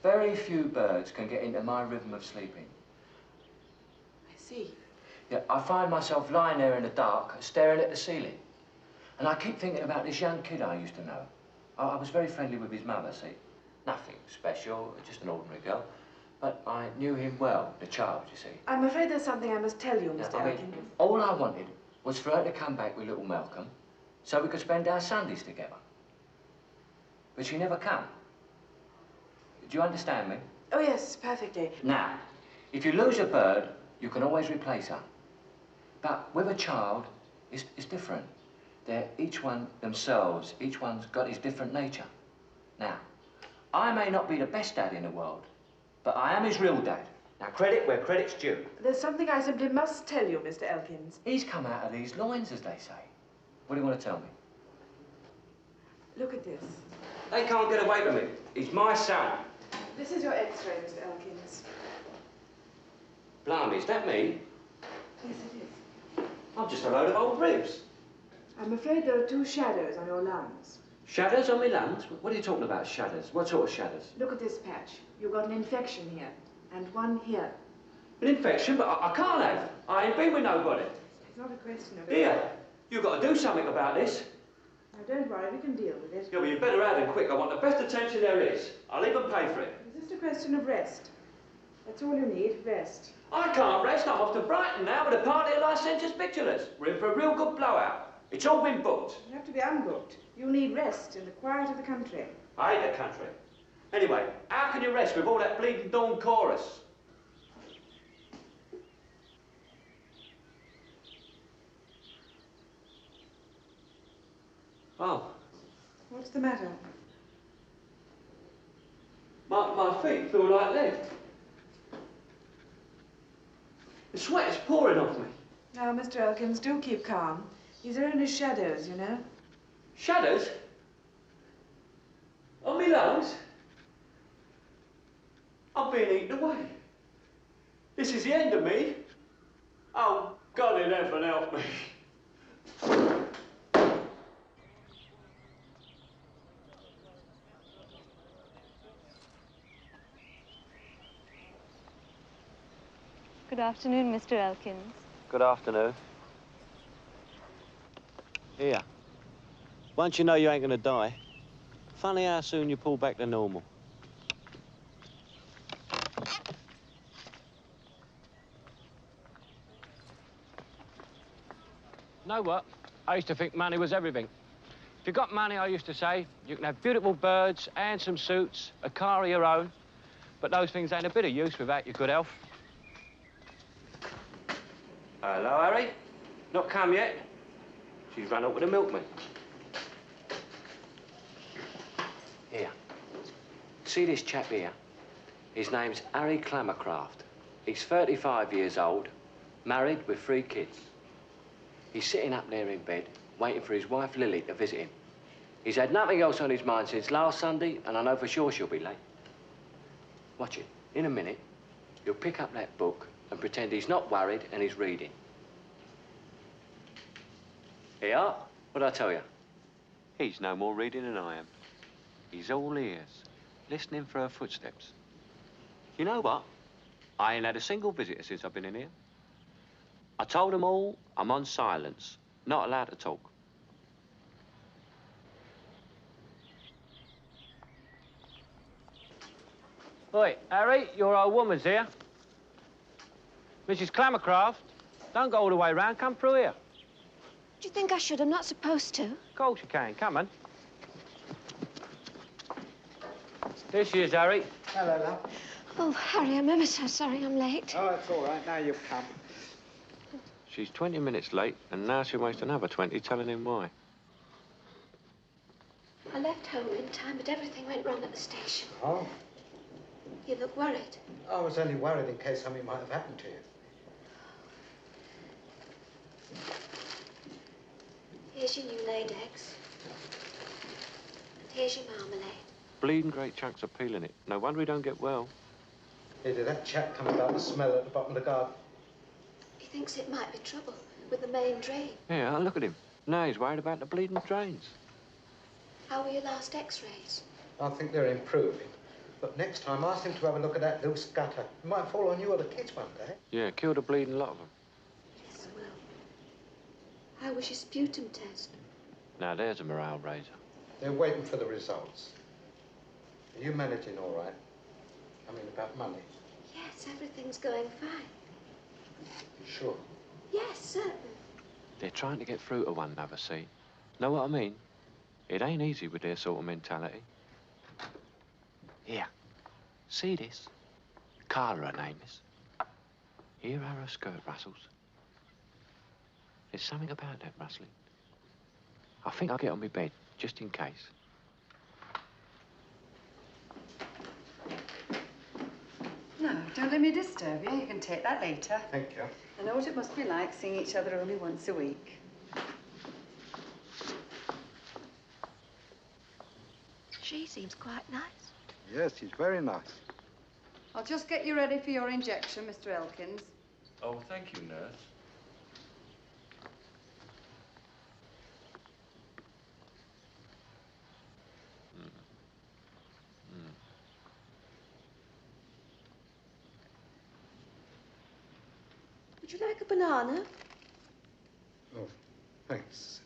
Very few birds can get into my rhythm of sleeping. I see. Yeah, I find myself lying there in the dark, staring at the ceiling. And I keep thinking about this young kid I used to know. I was very friendly with his mother, see? Nothing special, just an ordinary girl. But I knew him well, the child, you see. I'm afraid there's something I must tell you, Mr. Elkin. All I wanted was for her to come back with little Malcolm so we could spend our Sundays together. But she never come. Do you understand me? Oh, yes, perfectly. Now, if you lose a bird, you can always replace her. But with a child, it's different. They're each one themselves. Each one's got his different nature. Now, I may not be the best dad in the world, but I am his real dad. Now, credit where credit's due. There's something I simply must tell you, Mr. Elkins. He's come out of these loins, as they say. What do you want to tell me? Look at this. They can't get away from me. He's my son. This is your X-ray, Mr. Elkins. Blimey, is that me? Yes, it is. I'm just a load of old ribs. I'm afraid there are 2 shadows on your lungs. Shadows on my lungs? What are you talking about, shadows? What sort of shadows? Look at this patch. You've got an infection here, and one here. An infection? But I can't have. I ain't been with nobody. It's not a question of... Here, you've got to do something about this. Now, don't worry, we can deal with it. Yeah, well, you better add and quick. I want the best attention there is. I'll even pay for it. It's just a question of rest. That's all you need, rest. I can't rest. I'm off to Brighton now with a party of licentious victualers. We're in for a real good blowout. It's all been booked. You have to be unbooked. You need rest in the quiet of the country. I hate the country. Anyway, how can you rest with all that bleeding dawn chorus? Oh. What's the matter? My feet feel like lead. The sweat is pouring off me. Now, Mr. Elkins, do keep calm. These are only shadows, you know. Shadows? On me lungs? I'm being eaten away. This is the end of me. Oh, God in heaven help me. Good afternoon, Mr. Elkins. Good afternoon. Here. Once you know you ain't gonna die, funny how soon you pull back to normal. Know what? I used to think money was everything. If you got money, I used to say, you can have beautiful birds, handsome suits, a car of your own, but those things ain't a bit of use without your good health. Hello, Harry. Not come yet? She's run up with a milkman. Here. See this chap here? His name's Harry Clammercraft. He's 35 years old, married with 3 kids. He's sitting up there in bed, waiting for his wife Lily to visit him. He's had nothing else on his mind since last Sunday, and I know for sure she'll be late. Watch it. In a minute, he'll pick up that book and pretend he's not worried and he's reading. Here, what'd I tell you? He's no more reading than I am. He's all ears, listening for her footsteps. You know what? I ain't had a single visitor since I've been in here. I told them all I'm on silence, not allowed to talk. Oi, Harry, your old woman's here. Mrs. Clammercraft, don't go all the way round, come through here. Do you think I should? I'm not supposed to. Of course you can, come on. Here she is, Harry. Hello, love. Oh, Harry, I'm ever so sorry I'm late. Oh, it's all right. Now you've come. She's 20 minutes late, and now she'll waste another 20 telling him why. I left home in time, but everything went wrong at the station. Oh? You look worried. I was only worried in case something might have happened to you. Here's your new laid eggs. And here's your marmalade. Bleeding great chunks of peel in it. No wonder we don't get well. Hey, did that chap come about the smell at the bottom of the garden? He thinks it might be trouble with the main drain. Yeah, look at him. Now he's worried about the bleeding drains. How were your last X-rays? I think they're improving. But next time, ask him to have a look at that loose gutter. It might fall on you or the kids one day. Yeah, killed a bleeding lot of them. Yes, well. How was your sputum test? Now, there's a morale raiser. They're waiting for the results. Are you managing all right? I mean, about money. Yes, everything's going fine. You sure? Yes, certainly. They're trying to get through to one another, see? Know what I mean? It ain't easy with their sort of mentality. Here, see this? Carla, her name is. Here are her skirt rustles. There's something about that rustling. I think I'll get on my bed, just in case. No, don't let me disturb you. You can take that later. Thank you. I know what it must be like seeing each other only once a week. She seems quite nice. Yes, he's very nice. I'll just get you ready for your injection, Mr. Elkins. Oh, thank you, nurse. Would you like a banana? Oh, thanks.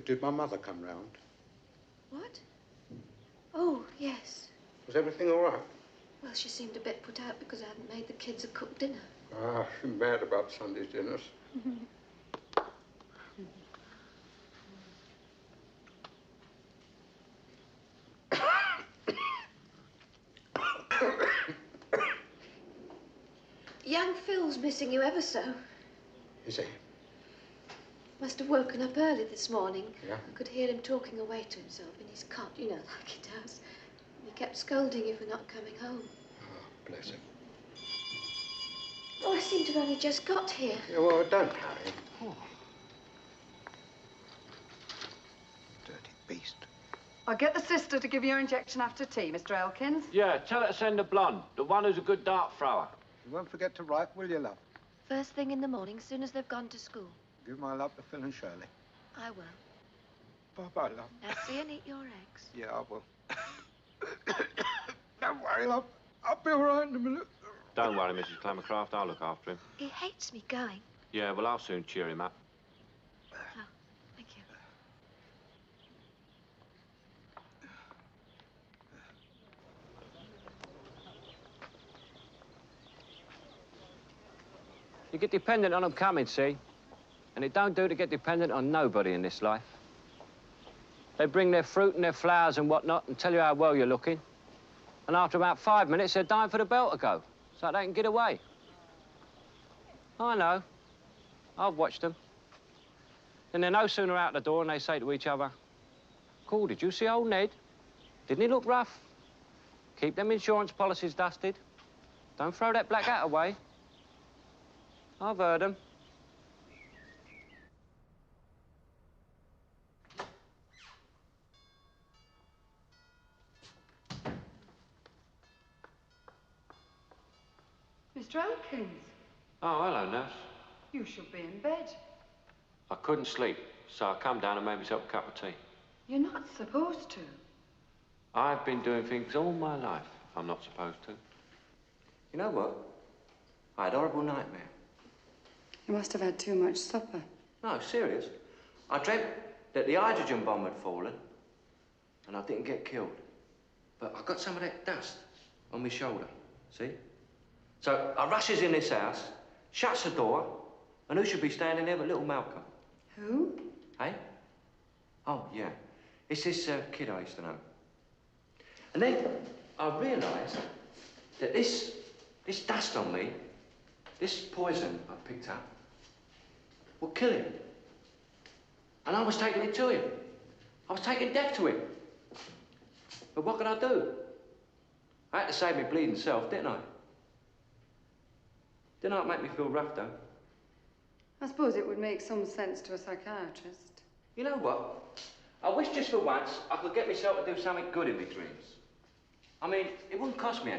Did my mother come round? What? Oh, yes. Was everything all right? Well, she seemed a bit put out because I hadn't made the kids a cooked dinner. Ah, she's mad about Sunday's dinners. Young Phil's missing you ever so. Is he? Must have woken up early this morning. Yeah? I could hear him talking away to himself in his cot, you know, like he does. And he kept scolding you for not coming home. Oh, bless him. Oh, I seem to have only just got here. Yeah, well, don't hurry. Oh. Dirty beast. I'll get the sister to give you your injection after tea, Mr. Elkins. Yeah, tell her to send the blonde, the one who's a good dart thrower. You won't forget to write, will you, love? First thing in the morning, soon as they've gone to school. Give my love to Phil and Shirley. I will. Bye-bye, love. Now see and eat your eggs. Yeah, I will. Don't worry, love. I'll be all right in a minute. Don't worry, Mrs. Clammercraft, I'll look after him. He hates me going. Yeah, well, I'll soon cheer him up. Oh, thank you. You get dependent on them coming, see? And it don't do to get dependent on nobody in this life. They bring their fruit and their flowers and whatnot and tell you how well you're looking. And after about 5 minutes, they're dying for the bell to go, so they can get away. I know. I've watched them. And they're no sooner out the door and they say to each other, "Cool, did you see old Ned? Didn't he look rough? Keep them insurance policies dusted. Don't throw that black hat away." I've heard them. Mr. Elkins, Oh, hello, nurse. you should be in bed. I couldn't sleep, so I come down and made myself a cup of tea. You're not supposed to. I've been doing things all my life I'm not supposed to. You know what? I had a horrible nightmare. You must have had too much supper. No, serious. I dreamt that the hydrogen bomb had fallen and I didn't get killed. But I got some of that dust on my shoulder, see? So I rushes in this house, shuts the door, and who should be standing there but little Malcolm? Who? Hey? Oh, yeah. It's this kid I used to know. And then I realised that this dust on me, this poison I picked up, would kill him. And I was taking it to him. I was taking death to him. But what could I do? I had to save my bleeding self, didn't I? Didn't it make me feel rough, though? I suppose it would make some sense to a psychiatrist. You know what? I wish just for once I could get myself to do something good in my dreams. I mean, it wouldn't cost me